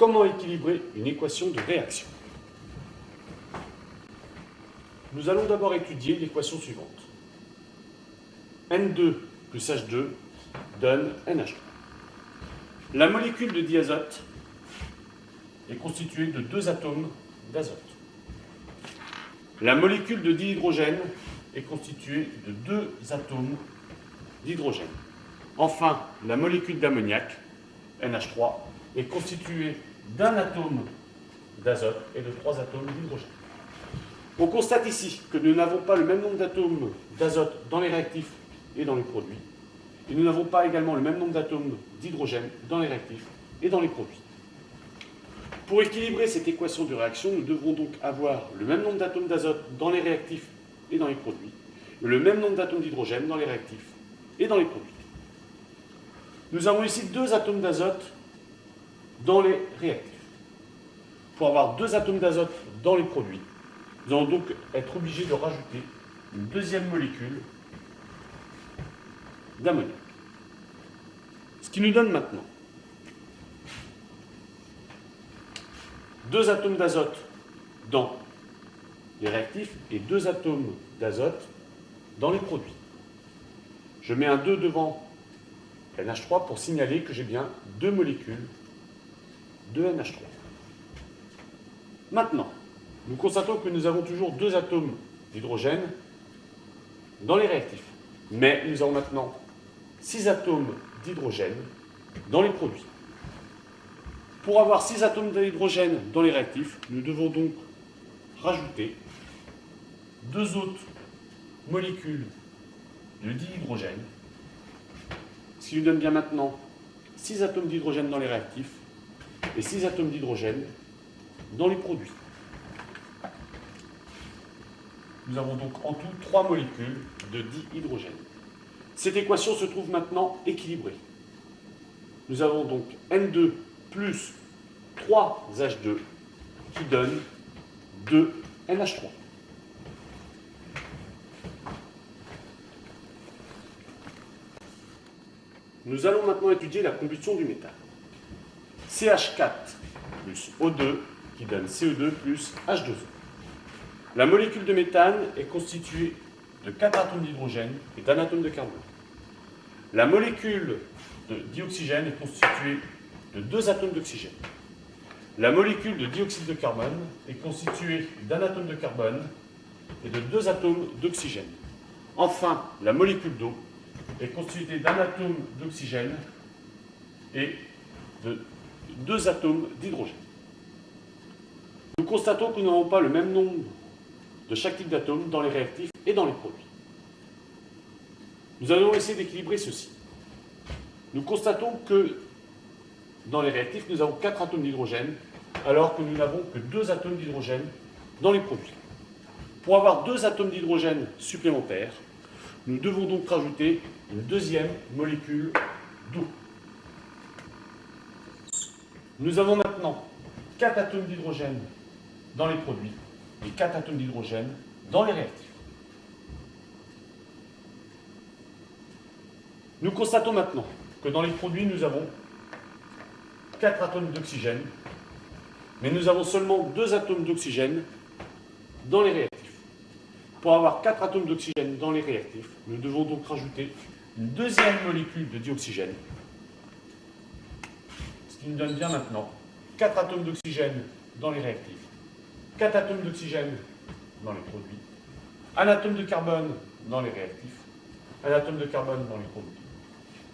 Comment équilibrer une équation de réaction? Nous allons d'abord étudier l'équation suivante. N2 plus H2 donne NH3. La molécule de diazote est constituée de 2 atomes d'azote. La molécule de dihydrogène est constituée de 2 atomes d'hydrogène. Enfin, la molécule d'ammoniac, NH3, est constituée d'un atome d'azote et de 3 atomes d'hydrogène. On constate ici que nous n'avons pas le même nombre d'atomes d'azote dans les réactifs et dans les produits. Et nous n'avons pas également le même nombre d'atomes d'hydrogène dans les réactifs et dans les produits. Pour équilibrer cette équation de réaction, nous devrons donc avoir le même nombre d'atomes d'azote dans les réactifs et dans les produits, et le même nombre d'atomes d'hydrogène dans les réactifs et dans les produits. Nous avons ici 2 atomes d'azote dans les réactifs. Pour avoir 2 atomes d'azote dans les produits, nous allons donc être obligés de rajouter une deuxième molécule d'ammoniac. Ce qui nous donne maintenant 2 atomes d'azote dans les réactifs et 2 atomes d'azote dans les produits. Je mets un 2 devant NH3 pour signaler que j'ai bien 2 molécules de NH3. Maintenant, nous constatons que nous avons toujours 2 atomes d'hydrogène dans les réactifs. Mais nous avons maintenant 6 atomes d'hydrogène dans les produits. Pour avoir 6 atomes d'hydrogène dans les réactifs, nous devons donc rajouter 2 autres molécules de dihydrogène, ce qui nous donne bien maintenant 6 atomes d'hydrogène dans les réactifs et 6 atomes d'hydrogène dans les produits. Nous avons donc en tout 3 molécules de dihydrogène. Cette équation se trouve maintenant équilibrée. Nous avons donc N2 plus 3H2 qui donne 2NH3. Nous allons maintenant étudier la combustion du méthane. CH4 plus O2 qui donne CO2 plus H2O. La molécule de méthane est constituée de 4 atomes d'hydrogène et d'un atome de carbone. La molécule de dioxygène est constituée de 2 atomes d'oxygène. La molécule de dioxyde de carbone est constituée d'un atome de carbone et de 2 atomes d'oxygène. Enfin, la molécule d'eau est constituée d'un atome d'oxygène et de 2 atomes d'hydrogène. Nous constatons que nous n'avons pas le même nombre de chaque type d'atome dans les réactifs et dans les produits. Nous allons essayer d'équilibrer ceci. Nous constatons que dans les réactifs, nous avons 4 atomes d'hydrogène, alors que nous n'avons que 2 atomes d'hydrogène dans les produits. Pour avoir 2 atomes d'hydrogène supplémentaires, nous devons donc rajouter une deuxième molécule d'eau. Nous avons maintenant 4 atomes d'hydrogène dans les produits et 4 atomes d'hydrogène dans les réactifs. Nous constatons maintenant que dans les produits, nous avons 4 atomes d'oxygène, mais nous avons seulement 2 atomes d'oxygène dans les réactifs. Pour avoir 4 atomes d'oxygène dans les réactifs, nous devons donc rajouter une deuxième molécule de dioxygène, ce qui nous donne bien maintenant 4 atomes d'oxygène dans les réactifs, 4 atomes d'oxygène dans les produits, un atome de carbone dans les réactifs, un atome de carbone dans les produits,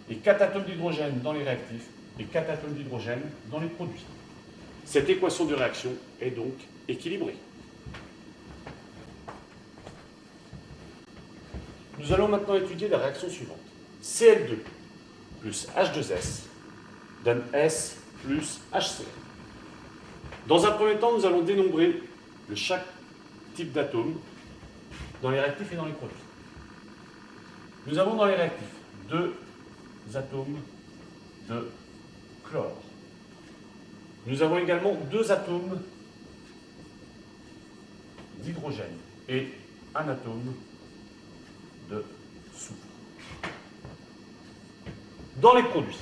et 4 atomes d'hydrogène dans les réactifs et 4 atomes d'hydrogène dans les produits. Cette équation de réaction est donc équilibrée. Nous allons maintenant étudier la réaction suivante. Cl2 plus H2S donne S plus HCl. Dans un premier temps, nous allons dénombrer chaque type d'atome dans les réactifs et dans les produits. Nous avons dans les réactifs 2 atomes de chlore. Nous avons également 2 atomes d'hydrogène et un atome de soufre. Dans les produits,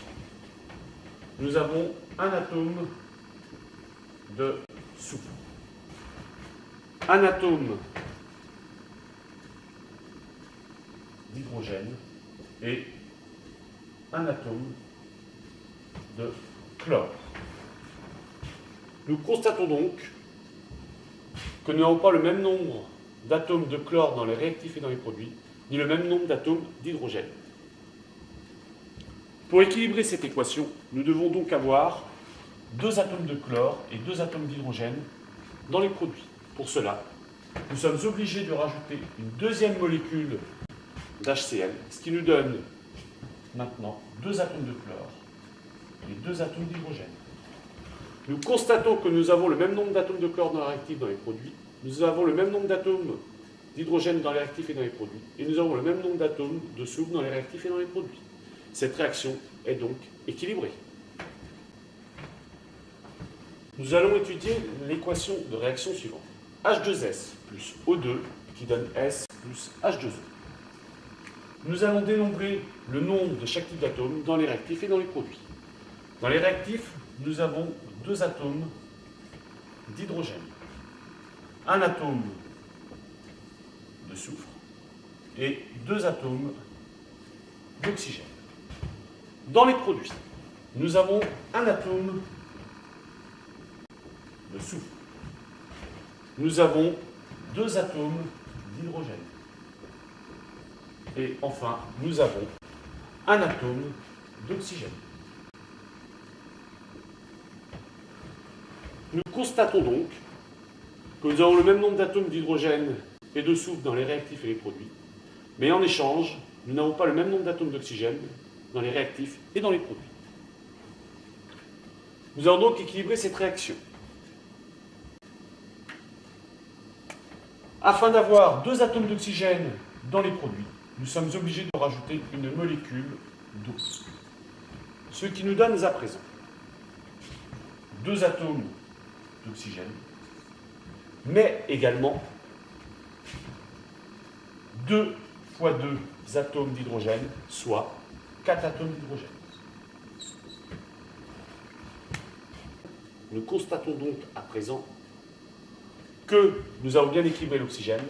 nous avons un atome de soufre. Un atome d'hydrogène et un atome de chlore. Nous constatons donc que nous n'avons pas le même nombre d'atomes de chlore dans les réactifs et dans les produits, ni le même nombre d'atomes d'hydrogène. Pour équilibrer cette équation, nous devons donc avoir 2 atomes de chlore et 2 atomes d'hydrogène dans les produits. Pour cela, nous sommes obligés de rajouter une deuxième molécule d'HCl, ce qui nous donne maintenant 2 atomes de chlore et 2 atomes d'hydrogène. Nous constatons que nous avons le même nombre d'atomes de chlore dans les réactifs et dans les produits, nous avons le même nombre d'atomes d'hydrogène dans les réactifs et dans les produits, et nous avons le même nombre d'atomes de soufre dans les réactifs et dans les produits. Cette réaction est donc équilibrée. Nous allons étudier l'équation de réaction suivante. H2S plus O2 qui donne S plus H2O. Nous allons dénombrer le nombre de chaque type d'atome dans les réactifs et dans les produits. Dans les réactifs, nous avons 2 atomes d'hydrogène, un atome de soufre et 2 atomes d'oxygène. Dans les produits, nous avons un atome de soufre. Nous avons 2 atomes d'hydrogène. Et enfin, nous avons un atome d'oxygène. Nous constatons donc que nous avons le même nombre d'atomes d'hydrogène et de soufre dans les réactifs et les produits, mais en échange, nous n'avons pas le même nombre d'atomes d'oxygène dans les réactifs et dans les produits. Nous allons donc équilibrer cette réaction. Afin d'avoir 2 atomes d'oxygène dans les produits, nous sommes obligés de rajouter une molécule d'eau. Ce qui nous donne à présent 2 atomes d'oxygène, mais également 2 fois 2 atomes d'hydrogène, soit 4 atomes d'hydrogène. Nous constatons donc à présent que nous avons bien équilibré l'oxygène,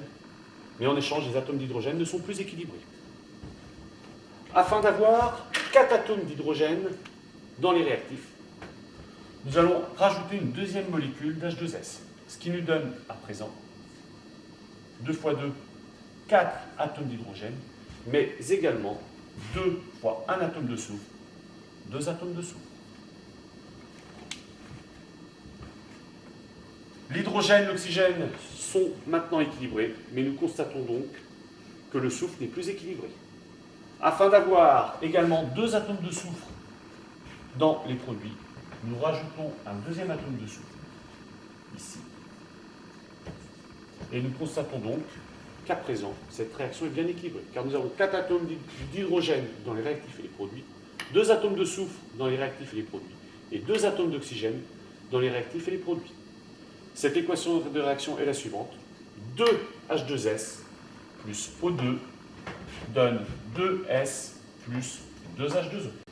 mais en échange, les atomes d'hydrogène ne sont plus équilibrés. Afin d'avoir 4 atomes d'hydrogène dans les réactifs, nous allons rajouter une deuxième molécule d'H2S, ce qui nous donne à présent 2 fois 2, 4 atomes d'hydrogène, mais également 2 fois 1 atome de soufre, 2 atomes de soufre. L'hydrogène et l'oxygène sont maintenant équilibrés, mais nous constatons donc que le soufre n'est plus équilibré. Afin d'avoir également 2 atomes de soufre dans les produits, nous rajoutons un deuxième atome de soufre, ici. Et nous constatons donc qu'à présent, cette réaction est bien équilibrée, car nous avons 4 atomes d'hydrogène dans les réactifs et les produits, 2 atomes de soufre dans les réactifs et les produits, et 2 atomes d'oxygène dans les réactifs et les produits. Cette équation de réaction est la suivante. 2H2S plus O2 donne 2S plus 2H2O.